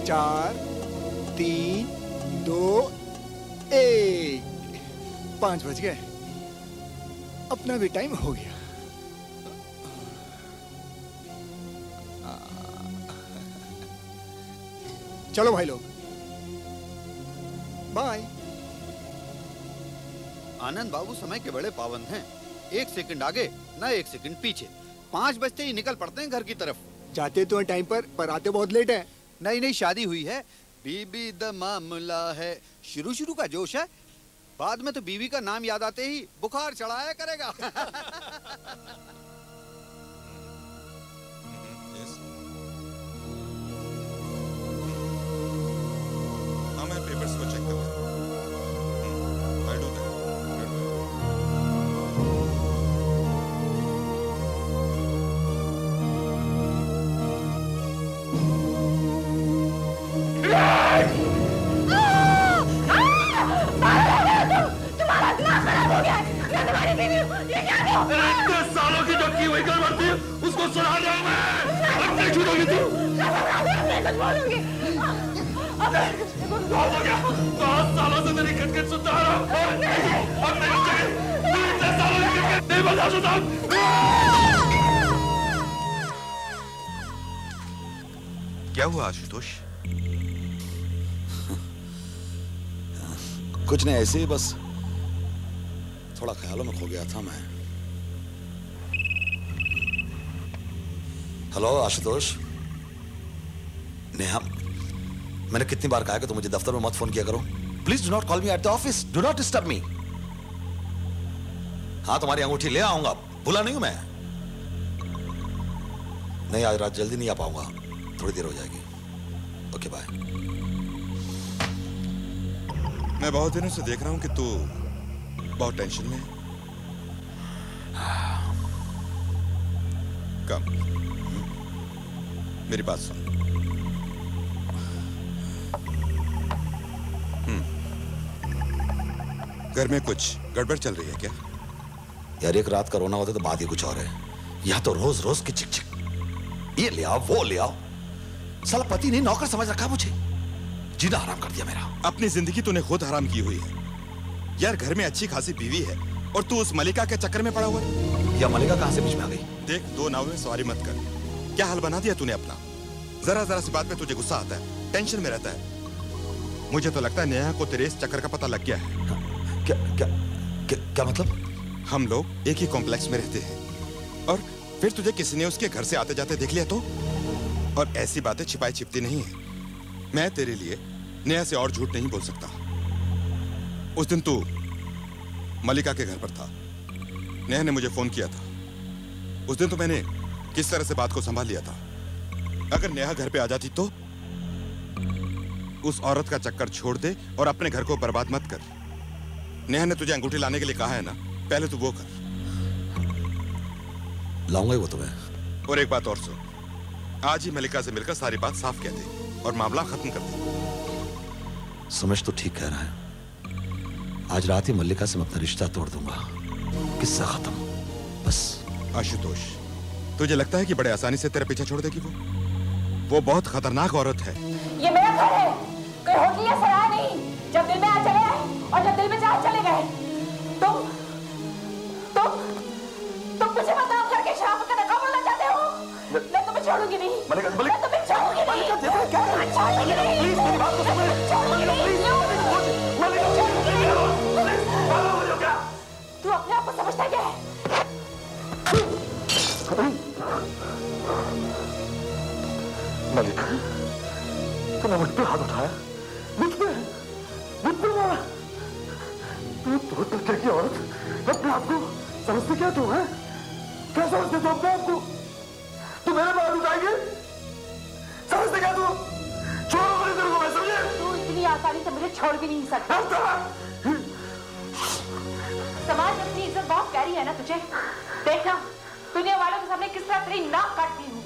4 3 2 1 5 बज गए। अपना भी टाइम हो गया। चलो भाई लोग, बाय। आनंद बाबू समय के बड़े पाबंद हैं। 1 सेकंड आगे ना 1 सेकंड पीछे। 5 बजते ही निकल पड़ते हैं घर की तरफ। जाते तो हैं टाइम पर आते बहुत लेट है। नई नई शादी हुई है, बीबी द मामला है। शुरू शुरू का जोश है, बाद में तो बीवी का नाम याद आते ही बुखार चढ़ाया करेगा। हाँ, मैं पेपर्स को चेक कर लेता हूँ। I'll do that. सालों की जो की वही कर बढ़ती है, उसको सुना जाऊं मैं। अब नहीं छूटोगी तू। बहुत हो गया। 10 सालों से मेरी खटखट सुनता आ रहा हूं। अब नहीं बचेगी। तू इतने सालों की खटखट नहीं बता सकता। क्या हुआ आशुतोष? कुछ नहीं, ऐसे ही बस थोड़ा ख्यालों में खो गया था मैं। हेलो आशुतोष। नेहा, मैंने कितनी बार कहा कि तुम मुझे दफ्तर में मत फोन किया करो। Please do not call me at the office, do not disturb me. हाँ, तुम्हारी अंगूठी ले आऊंगा, भूला नहीं हूं मैं। नहीं, आज रात जल्दी नहीं आ पाऊंगा, थोड़ी देर हो जाएगी। Okay bye. मैं बहुत दिनों से देख रहा हूं कि तू बहुत टेंशन में है। कम, मेरी बात सुन। घर में कुछ गड़बड़ चल रही है क्या? यार, एक रात का रोना होता तो बात ही कुछ और है। यह तो रोज रोज की चिक चिक, ये ले आओ वो ले आओ। साला पति नहीं नौकर समझ रखा मुझे। जीना हराम कर दिया मेरा। अपनी जिंदगी तूने खुद हराम की हुई है यार। घर में अच्छी खासी बीवी है और तू उस मलिका के चक्कर में पड़ा हुआ है। या मलिका कहां से बीच में आ गई? देख, 2 नाव में सवारी मत कर। क्या हाल बना दिया तूने अपना। जरा जरा सी बात पे तुझे गुस्सा आता है, टेंशन में रहता है। मुझे तो लगता है नेहा को तेरे इस चक्कर का पता लग गया है। क्या क्या क्या, क्या मतलब? हम लोग एक ही कॉम्प्लेक्स में रहते हैं और फिर तुझे किसी ने उसके घर से आते जाते देख लिया तो? और ऐसी बातें छिपाई छिपती नहीं है। मैं तेरे लिए नेहा से और झूठ नहीं बोल सकता। उस दिन तू मलिका के घर पर था, नेहा ने मुझे फोन किया था। उस दिन तो मैंने किस तरह से बात को संभाल लिया था। अगर नेहा घर पे आ जाती तो? उस औरत का चक्कर छोड़ दे और अपने घर को बर्बाद मत कर। नेहा ने तुझे अंगूठी लाने के लिए कहा है ना, पहले तू वो कर। लाऊंगा ही वो तुम्हें। और एक बात और सुन, आज ही मलिका से मिलकर सारी बात साफ कह दे और मामला खत्म कर दे। समझ तो ठीक कह रहा है। आज रात ही मल्लिका से मैं अपना रिश्ता तोड़ दूंगा, किस्सा खत्म, बस। आशुतोष, तुझे लगता है कि बड़े आसानी से तेरा पीछा छोड़ देगी वो बहुत खतरनाक औरत है। ये मेरा घर है, कोई होटल या सराय नहीं। जब दिल में आ चले आए और जब दिल में चाह चले गए। तुम मुझे बताओ, घर के शराब का नकाब बोलना चाहते हो? मैं तुम्हें छोड़ूंगी नहीं। मैं तुम्हें छोड़ूंगी नहीं। मैं छोड़ूंगी नहीं। प्लीज मेरी बात को समझ। छोड़ूंगी नहीं। तू अपने आप को समझता क्या है? मलिका, तूने मुझ पे हाथ उठाया, मुझ पे मारा। तू तरीके की औरत अपने आप को समझते क्या तू है? क्या समझते तू अपने आप को? तू मेरे पे हाथ उठाएगी? समझते क्या तू? छोड़ो मेरे दिल को, मैं समझे? तू इतनी आसानी से मुझे छोड़ भी नहीं सकता। समाज में अपनी इज्जत बहुत प्यारी है ना तुझे? देखना दुनिया वालों के सामने किस तरह तेरी नाक काटती हूँ।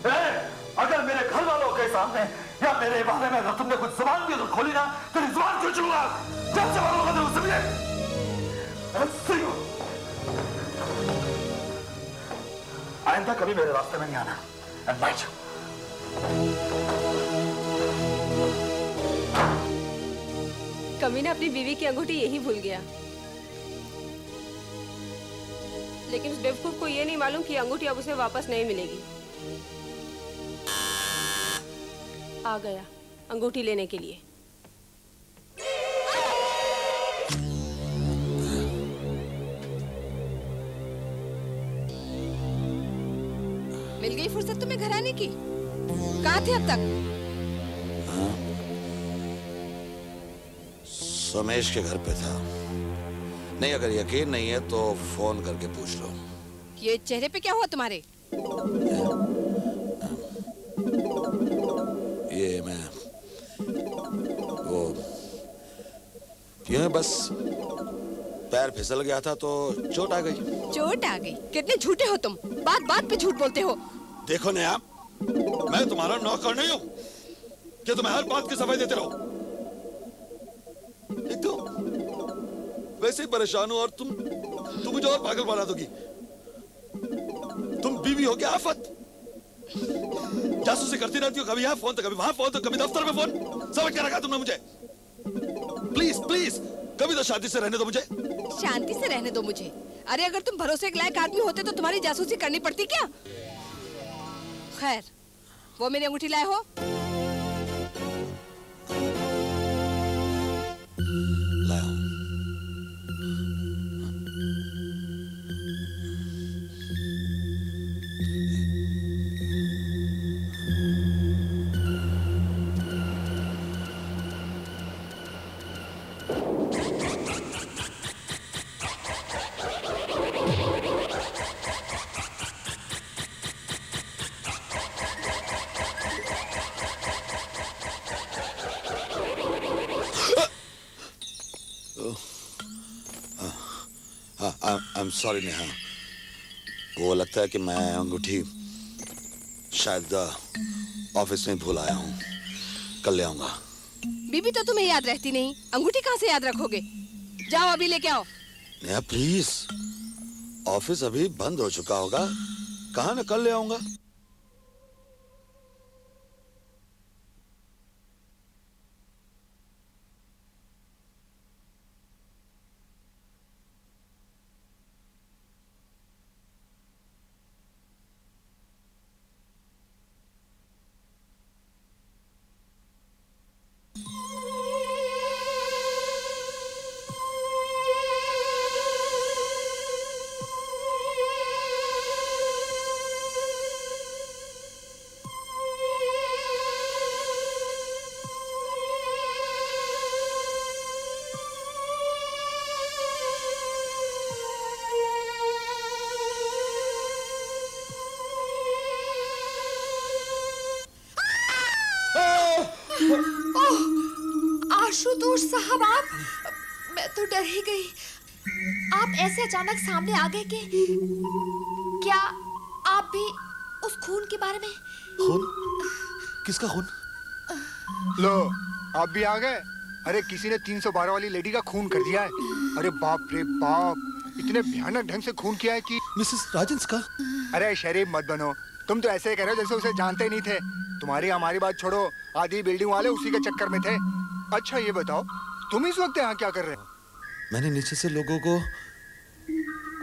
अगर मेरे घर वालों के सामने या मेरे बारे में अगर तुमने कुछ जुबान भी अगर खोली ना, तेरी जुबान खींच लूंगा। जब से वालों का दिल, समझे? आइंदा कभी मेरे रास्ते में नहीं आना। कमीना अपनी बीवी की अंगूठी यही भूल गया। लेकिन उस बेवकूफ को ये नहीं मालूम कि अंगूठी अब उसे वापस नहीं मिलेगी। आ गया अंगूठी लेने के लिए। मिल गई फुर्सत तुम्हें घर आने की? कहाँ थे अब तक? सोमेश के घर पे था। नहीं, अगर यकीन नहीं है तो फोन करके पूछ लो। ये चेहरे पे क्या हुआ तुम्हारे? ये मैं वो यूं बस पैर फिसल गया था तो चोट आ गई। चोट आ गई? कितने झूठे हो तुम, बात बात पे झूठ बोलते हो। देखो नया, मैं तुम्हारा नौकर नहीं हूं कि तुम्हें हर बात की सफाई देते रहो। एक तो वैसे ही परेशान हूं और तुम मुझे और पागल बना दोगी। तुम बीवी हो क्या आफत? जासूसी करती रहती हो, कभी यहाँ फोन तो कभी वहां फोन तो कभी दफ्तर में फोन। समझ क्या रखा तुमने मुझे? प्लीज प्लीज कभी तो शांति से रहने दो मुझे। शांति से रहने दो मुझे? अरे अगर तुम भरोसे के लायक आदमी होते तो तुम्हारी जासूसी करनी पड़ती क्या? खैर, वो मेरी अंगूठी लाए हो? लाया हूं। I'm sorry नेहा, वो लगता है कि मैं अंगूठी शायद ऑफिस में भूल आया हूँ। कल ले आऊंगा। बीबी तो तुम्हें याद रहती नहीं, अंगूठी कहाँ से याद रखोगे? जाओ अभी लेके आओ। नेहा प्लीज, ऑफिस अभी बंद हो चुका होगा, कहाँ ना कल ले आऊंगा। आशुतोष साहब, आप, मैं तो डर ही गई। आप ऐसे अचानक सामने आ गए कि क्या आप भी उस खून के बारे में? खून? किसका खून? लो, आप भी आ गए। अरे किसी ने 312 वाली लेडी का खून कर दिया है। अरे बाप रे बाप, इतने भयानक ढंग से खून किया है कि मिसेस राजंस का? अरे शरीफ मत बनो, तुम तो ऐसे ही कह रहे हो जैसे उसे जानते ही नहीं थे। तुम्हारी हमारी बात छोड़ो, आधी बिल्डिंग वाले उसी के चक्कर में थे। अच्छा ये बताओ, तुम इस वक्त यहाँ क्या कर रहे हो? मैंने नीचे से लोगों को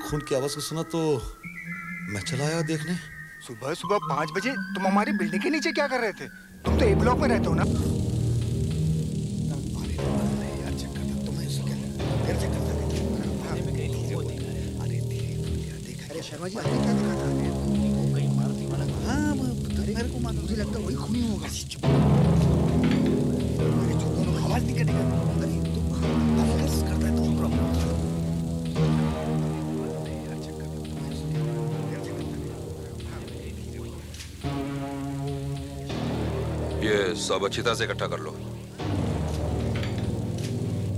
खून की आवाज को सुना तो मैं चला आया देखने। सुबह सुबह 5 बजे तुम हमारी बिल्डिंग के नीचे क्या कर रहे थे? तुम तो ए ब्लॉक में रहते हो ना? अरे शर्मा जी, आपने क्या देखा था? हाँ, मेरे को मुझे लगता है वही खूनी होगा। अरे जो दोनों आवाज नहीं करेगा। अरे तो करता है तो ये सब अच्छी तरह से इकट्ठा कर लो।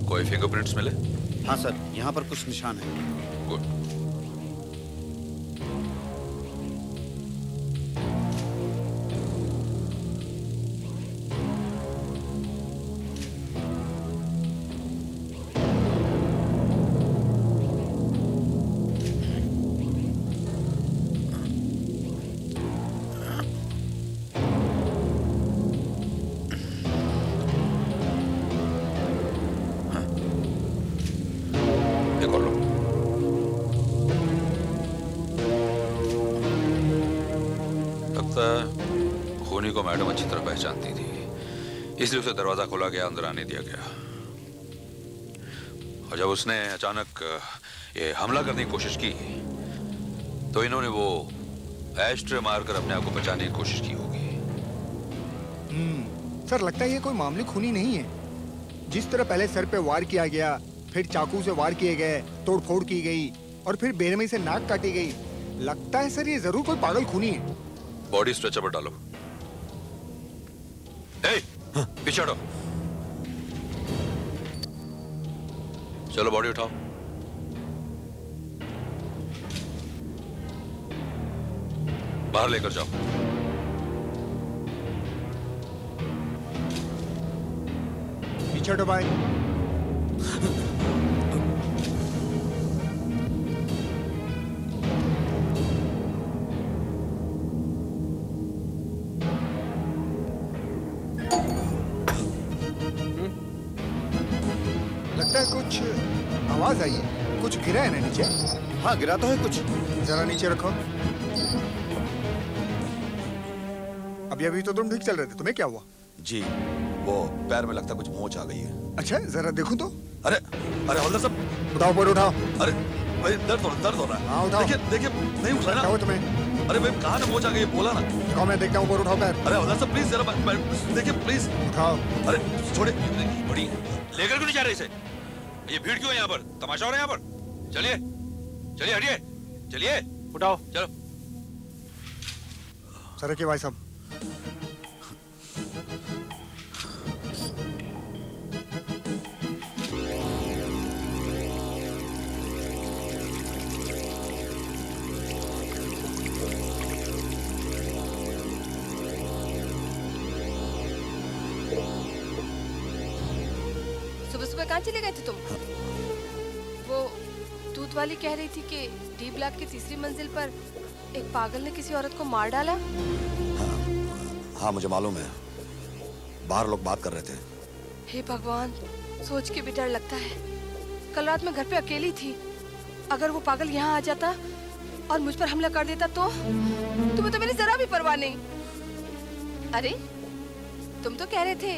कोई फिंगरप्रिंट्स मिले? हाँ सर, यहाँ पर कुछ निशान है। गुड। को मैडम अच्छी तरह पहचानती थी, इसलिए उसे दरवाजा खोला गया, अंदर आने दिया गया। और जब उसने अचानक ये हमला करने की कोशिश की तो इन्होंने वो एस्ट्रे मारकर अपने आप को बचाने की कोशिश की होगी। सर लगता है ये कोई मामूली खूनी नहीं है। जिस तरह पहले सर पे वार किया गया, फिर चाकू से वार किए गए, तोड़फोड़ की गई और फिर बेरहमी से नाक काटी गई, लगता है सर ये जरूर कोई पागल खूनी है। बॉडी स्ट्रेचर पर डालो। पीछे हटो। चलो बॉडी उठाओ। बाहर लेकर जाओ। पीछे हटो भाई। लगता है कुछ आवाज आई है, कुछ गिरा है ना नीचे। हाँ गिरा तो है कुछ। जरा नीचे रखो। अभी तो तुम ठीक चल रहे थे, तुम्हें क्या हुआ? जी वो पैर में लगता कुछ मोच आ गई है। अच्छा जरा देखो तो। अरे अरे हवलदार साहब, उठाओ ऊपर उठाओ। अरे भाई दर्द हो रहा है। हाँ, उठाओ। देखिए देखिए नहीं उठ रहा क्या हुआ ना। तुम्हें? अरे भाई कहाँ ना मोच आ गई है, बोला ना। दिखाओ, मैं देखता हूँ। ऊपर उठाओ पैर। अरे हवलदार साहब प्लीज जरा देखिए प्लीज। उठाओ। अरे छोड़े। बड़ी लेकर क्यों नहीं जा रहे इसे? ये भीड़ क्यों है यहाँ पर? तमाशा हो रहा है यहाँ पर? चलिए चलिए, हटिए, चलिए, उठाओ। चलो। सर के भाई साहब। सुबह सुबह कहाँ चले गए थे तुम? वो दूध वाली कह रही थी कि डी ब्लॉक की तीसरी मंजिल पर एक पागल ने किसी औरत को मार डाला। हाँ मुझे मालूम है, बाहर लोग बात कर रहे थे। हे भगवान, सोच के भी डर लगता है। कल रात मैं घर पे अकेली थी। अगर वो पागल यहाँ आ जाता और मुझ पर हमला कर देता तो? तुम्हें तो मेरी जरा भी परवाह नहीं। अरे तुम तो कह रहे थे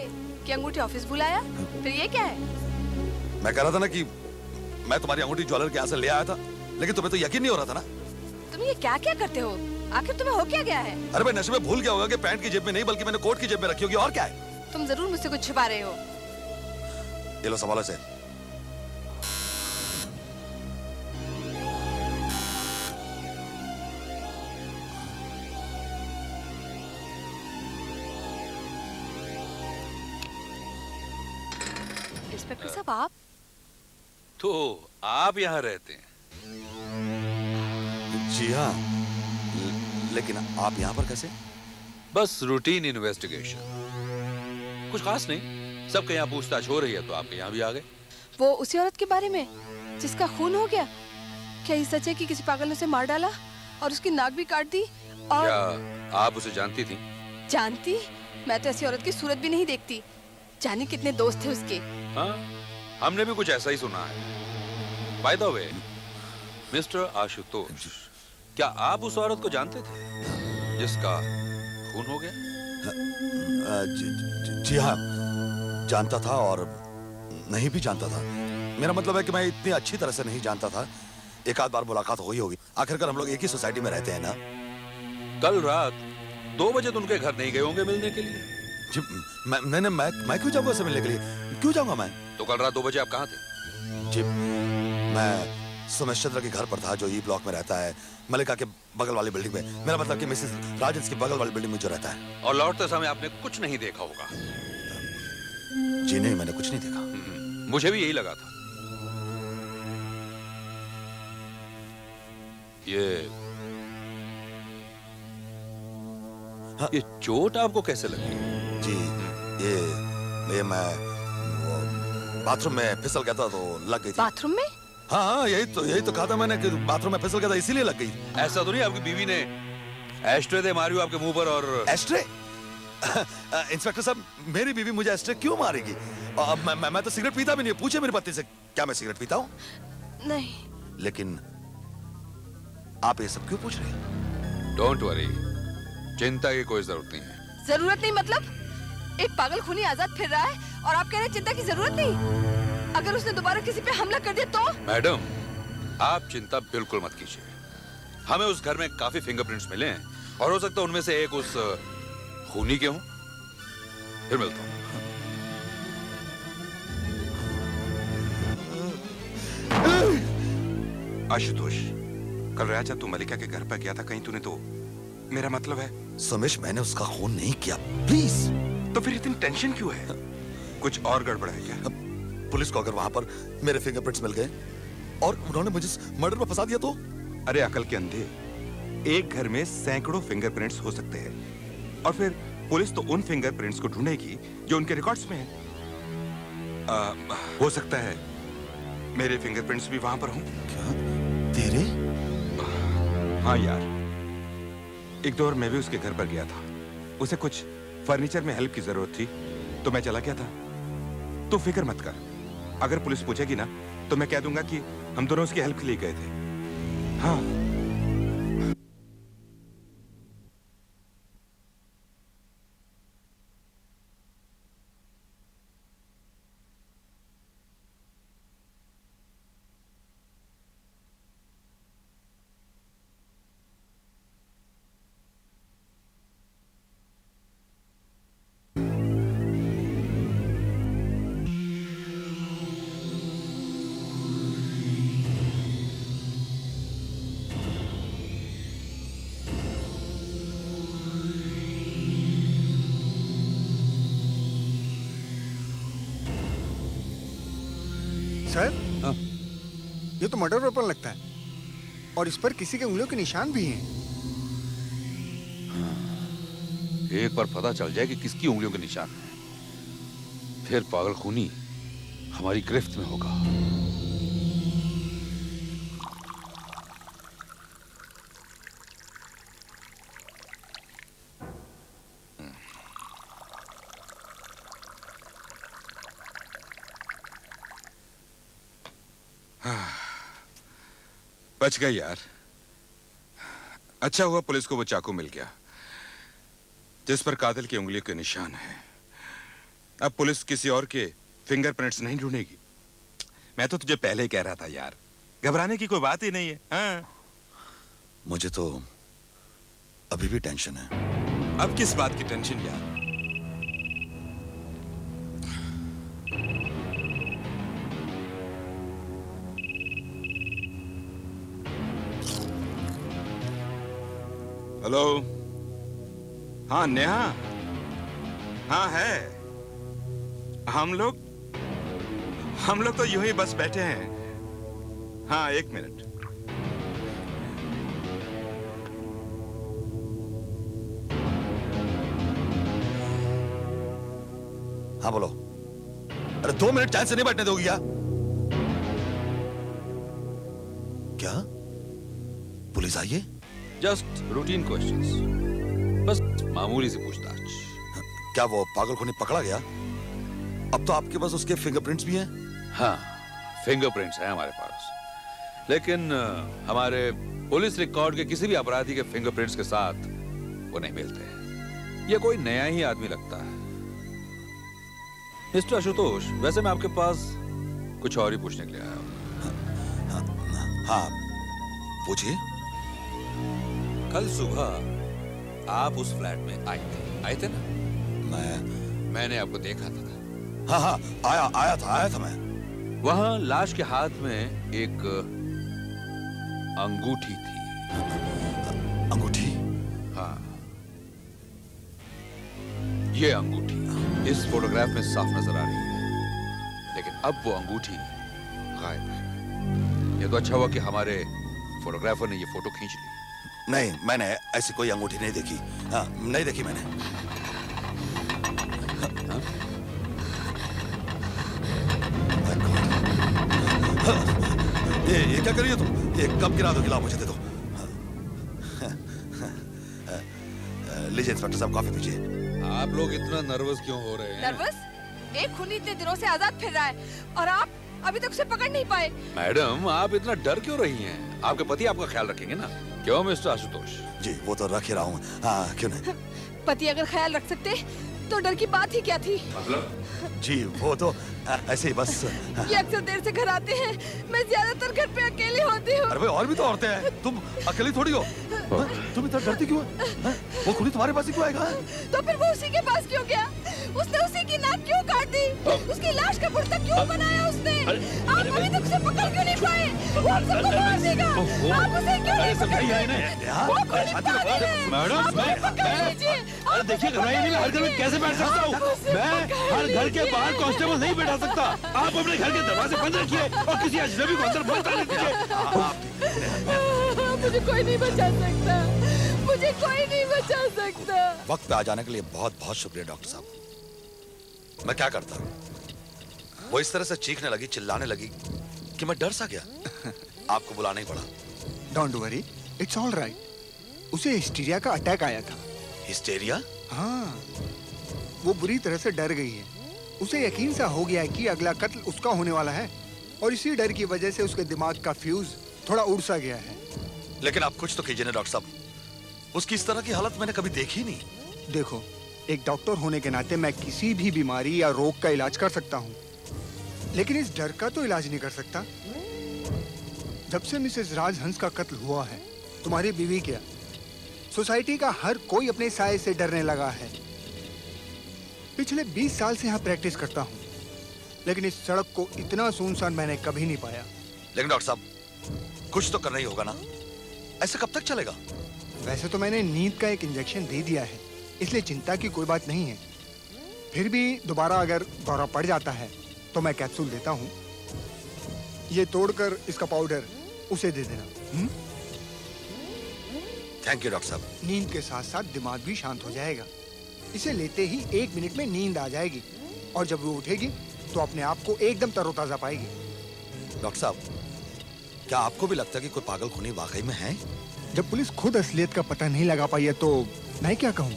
कि अंगूठी ऑफिस बुलाया, फिर ये क्या है? मैं कह रहा था ना कि मैं तुम्हारी अंगूठी ज्वेलर के यहाँ से ले आया था, लेकिन तुम्हें तो यकीन नहीं हो रहा था ना। तुम ये क्या क्या करते हो? आखिर तुम्हें हो क्या गया है? अरे भाई नशे में भूल गया होगा कि पैंट की जेब में नहीं बल्कि मैंने कोट की जेब में रखी होगी, और क्या है? तुम जरूर मुझसे कुछ छिपा रहे हो। ये लो संभालो से। इंस्पेक्टर साहब आप? तो आप यहाँ रहते हैं? जी हाँ, लेकिन आप यहाँ पर कैसे? बस रूटीन इन्वेस्टिगेशन, कुछ खास नहीं। सबके यहाँ पूछताछ हो रही है तो आपके यहाँ भी आ गए। वो उसी औरत के बारे में जिसका खून हो गया? क्या ये सच है कि किसी पागल ने उसे मार डाला और उसकी नाक भी काट दी? और क्या आप उसे जानती थी? जानती? मैं तो ऐसी औरत की सूरत भी नहीं देखती। जाने कितने दोस्त थे उसके। हाँ, हमने भी कुछ ऐसा ही सुना है। By the way, mister Ashutosh, क्या आप उस औरत को जानते थे जिसका खून हो गया? जी हाँ, जानता था और नहीं भी जानता था। मेरा मतलब है कि मैं इतनी अच्छी तरह से नहीं जानता था। एक आध बार मुलाकात हुई होगी, आखिरकार हम लोग एक ही सोसाइटी में रहते हैं ना। कल रात 2 बजे तो उनके घर नहीं गए होंगे मिलने के लिए? जी मैं क्यों जाऊंगा उसे मिलने के लिए? क्यों जाऊंगा मैं? तो कल रात 2 बजे आप कहाँ थे? जी मैं सुमेश चंद्र के घर पर था, जो ई ब्लॉक में रहता है, मलिका के बगल वाली बिल्डिंग में। मेरा मतलब कि मिसेस राजन्स की बगल वाली बिल्डिंग में जो रहता है। और लौटते समय आपने कुछ नहीं देखा होगा? जी नहीं, मैंने कुछ नहीं देखा। मुझे भी यही लगा था। ये चोट आपको कैसे लगी? जी ये मैं वो बाथरूम में फिसल गया था तो लग गई थी। बाथरूम में? हाँ यही तो कहा था मैंने कि बाथरूम में फिसल गया था इसीलिए लग गई। ऐसा तो नहीं आपकी बीवी ने एस्ट्रे दे मारी हो आपके मुंह पर? और एस्ट्रे? इंस्पेक्टर साहब, मेरी बीवी मुझे एस्ट्रे क्यों मारेगी? मैं तो सिगरेट पीता भी नहीं। पूछे मेरी पत्नी से, क्या मैं सिगरेट पीता हूँ? नहीं। लेकिन आप ये सब क्यों पूछ रहे हैं? डोंट वरी, चिंता की कोई जरूरत नहीं है। जरूरत नहीं मतलब? एक पागल खूनी आजाद फिर रहा है और आप कह रहे हैं चिंता की जरूरत नहीं? अगर उसने दोबारा किसी पे हमला कर दिया तो? मैडम, आप चिंता बिल्कुल मत कीजिए। हमें उस घर में काफी फिंगरप्रिंट्स मिले हैं और हो सकता है उनमें से एक उस खूनी के हों। फिर मिलता हूँ। आशुतोष, कल रात जब तू मलिका के घर पर गया था, कहीं तूने तो, मेरा मतलब है। समेश, मैंने उसका खून नहीं किया, प्लीज। तो फिर इतनी टेंशन क्यों है? कुछ और गड़बड़ है क्या? पुलिस को अगर वहां पर मेरे फिंगरप्रिंट्स मिल गए और उन्होंने मुझे मर्डर में फंसा दिया तो? अरे अकल के अंधे, एक घर में सैकड़ों फिंगरप्रिंट्स हो सकते हैं और फिर पुलिस तो उन फिंगरप्रिंट्स को ढूंढेगी जो उनके रिकॉर्ड्स में है। हो सकता है मेरे फिंगरप्रिंट्स भी वहां पर हों। क्या? तेरे? हाँ यार, एक दो और मैं भी उसके घर पर गया था। उसे कुछ फर्नीचर में हेल्प की जरूरत थी तो मैं चला गया था। तू फिक्र मत कर, अगर पुलिस पूछेगी ना तो मैं कह दूंगा कि हम दोनों उसकी हेल्प के लिए गए थे। हाँ। सर, ये तो मर्डर वेपन लगता है और इस पर किसी के उंगलियों के निशान भी हैं। एक बार पता चल जाए कि किसकी उंगलियों के निशान हैं, फिर पागल खूनी हमारी गिरफ्त में होगा। बच गए यार। अच्छा हुआ पुलिस को वो चाकू मिल गया जिस पर कातिल की उंगली के निशान है। अब पुलिस किसी और के फिंगरप्रिंट्स नहीं ढूंढेगी। मैं तो तुझे पहले ही कह रहा था यार, घबराने की कोई बात ही नहीं है। हाँ? मुझे तो अभी भी टेंशन है। अब किस बात की टेंशन यार? हेलो, हाँ नेहा, हाँ है। हम लोग तो यूं ही बस बैठे हैं। हाँ, एक मिनट। हाँ बोलो। अरे 2 मिनट चैन से नहीं बैठने दोगी क्या? क्या? पुलिस आई है? जस्ट रूटीन क्वेश्चंस, बस मामूली सी पूछताछ। क्या वो पागल खूनी पकड़ा गया? अब तो आपके पास उसके फिंगरप्रिंट्स भी हैं? हाँ, फिंगरप्रिंट्स हैं हमारे पास, लेकिन हमारे पुलिस रिकॉर्ड के किसी भी अपराधी के फिंगरप्रिंट्स के साथ वो नहीं मिलते। ये कोई नया ही आदमी लगता है। मिस्टर आशुतोष, वैसे मैं आपके पास कुछ और ही पूछने के लिए आया हूँ। हाँ, पूछिए। कल सुबह आप उस फ्लैट में आए थे ना? मैंने आपको देखा था। हाँ हाँ, आया था मैं। वहां लाश के हाथ में एक अंगूठी थी। अंगूठी? हाँ, ये अंगूठी इस फोटोग्राफ में साफ नजर आ रही है, लेकिन अब वो अंगूठी गायब है। ये तो अच्छा हुआ कि हमारे फोटोग्राफर ने ये फोटो खींच ली। नहीं, मैंने ऐसी कोई अंगूठी नहीं देखी। हाँ, नहीं देखी मैंने। हाँ? ये क्या कर रही हो तुम? ये कब गिरा दो? गिलाओ, मुझे दे दो। लीजिए इंस्पेक्टर साहब, कॉफी पीजिए। आप लोग इतना नर्वस क्यों हो रहे हैं? नर्वस? एक खूनी इतने दिनों से आजाद फिर रहा है और आप अभी तक उसे पकड़ नहीं पाए। मैडम, आप इतना डर क्यों रही हैं? आपके पति आपका ख्याल रखेंगे ना? क्यों मिस्टर आशुतोष? जी, वो तो रख ही रहा हूँ। हाँ, क्यों नहीं? पति अगर ख्याल रख सकते तो डर की बात ही क्या थी। मतलब जी वो तो ऐसे ही बस। ये अक्सर देर से घर आते हैं, मैं ज्यादातर घर पे अकेली होती हूँ। अरे भाई और भी तो औरतें हैं, तुम अकेली थोड़ी हो। तुम इतना डरती क्यों है? वो खूनी तुम्हारे पास ही क्यों आएगा? तो फिर वो उसी के पास क्यों गया? उसने उसी की नाक क्यों काट दी? उसकी लाश का पुर्ता क्यों बनाया उसने? आप अभी तक उसे पकड़ क्यों नहीं पाए? वो हम सबको मार देगा। आप उसे क्यों नहीं पकड़ पाए? वो खुद पागल है। आप उसे पकड़ लीजिए। अरे देखिए घबराइए नहीं, मैं हर घर में कैसे बैठ सकता हूँ? मैं हर घर के बाहर कांस्टेबल नहीं बैठा सकता। आप अपने घर के दरवाजे बंद रखिए और किसी अजनबी को अंदर मत आने दीजिए। मुझे कोई नहीं बचा सकता, मुझे कोई नहीं बचा सकता। वक्त पे आ जाने के लिए बहुत बहुत शुक्रिया डॉक्टर साहब। मैं क्या करता? वो इस तरह से चीखने लगी, चिल्लाने लगी कि मैं डर सा गया। आपको बुलाना ही पड़ा। Don't worry, it's all right. उसे हिस्टीरिया का अटैक आया था। हिस्टेरिया? हाँ, वो बुरी तरह से डर गई है। उसे यकीन सा हो गया है कि अगला कत्ल उसका होने वाला है और इसी डर की वजह से उसके दिमाग का फ्यूज थोड़ा उड़ सा गया है। लेकिन आप कुछ तो कीजिए ना डॉक्टर साहब। उसकी इस तरह की हालत मैंने कभी देखी नहीं। देखो, एक डॉक्टर होने के नाते मैं किसी भी बीमारी या रोग का इलाज कर सकता हूँ, लेकिन इस डर का तो इलाज नहीं कर सकता। जब से मिसेस राजहंस का कत्ल हुआ है, तुम्हारी बीवी क्या, सोसाइटी का हर कोई अपने साये से डरने लगा है। पिछले 20 साल से यहाँ प्रैक्टिस करता हूँ, लेकिन इस सड़क को इतना सुनसान मैंने कभी नहीं पाया। लेकिन डॉक्टर साहब कुछ तो करना ही होगा ना। ऐसे कब तक चलेगा? वैसे तो मैंने नींद का एक इंजेक्शन दे दिया है, इसलिए चिंता की कोई बात नहीं है। फिर भी दोबारा अगर दौरा पड़ जाता है तो मैं कैप्सूल देता हूँ। ये तोड़कर इसका पाउडर उसे दे देना। थैंक यू डॉक्टर साहब। नींद के साथ साथ दिमाग भी शांत हो जाएगा। इसे लेते ही 1 मिनट में नींद आ जाएगी और जब वो उठेगी तो अपने आप को एकदम तरोताजा पाएगी। डॉक्टर साहब, क्या आपको भी लगता है कि कोई पागल खूनी वाकई में है? जब पुलिस खुद असलियत का पता नहीं लगा पाई है तो मैं क्या कहूँ,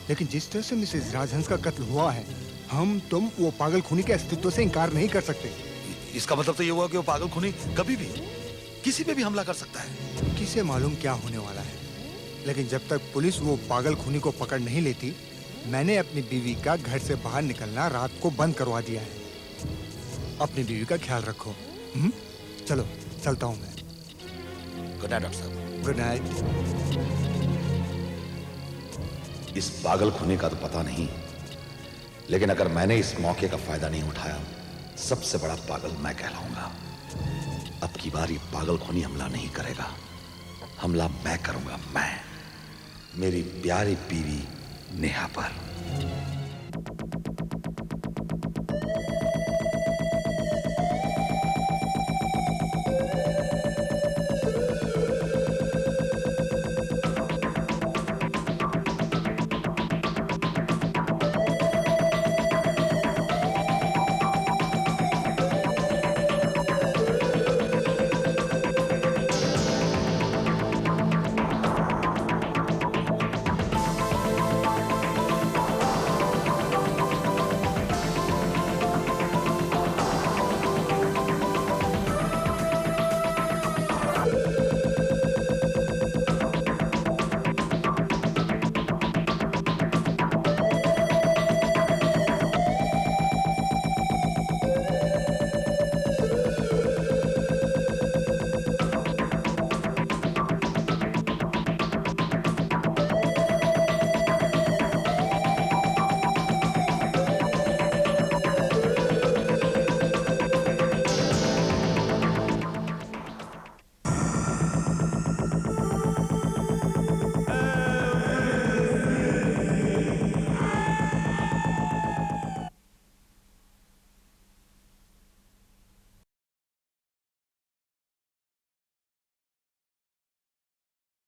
लेकिन जिस तरह से मिसेस राजहंस का कत्ल हुआ है, हम तुम वो पागल खूनी के अस्तित्व से इनकार नहीं कर सकते। इसका मतलब तो ये हुआ कि वो पागल खूनी कभी भी किसी पे भी हमला कर सकता है। किसे मालूम क्या होने वाला है, लेकिन जब तक पुलिस वो पागल खूनी को पकड़ नहीं लेती, मैंने अपनी बीवी का घर से बाहर निकलना रात को बंद करवा दिया है। अपनी बीवी का ख्याल रखो। चलो चलता हूँ मैं। गुड नाइट डॉक्टर साहब। Good night. इस पागल खूनी का तो पता नहीं, लेकिन अगर मैंने इस मौके का फायदा नहीं उठाया, सबसे बड़ा पागल मैं कहलाऊंगा। अब की बार ये पागल खूनी हमला नहीं करेगा, हमला मैं करूंगा। मैं, मेरी प्यारी बीवी नेहा पर।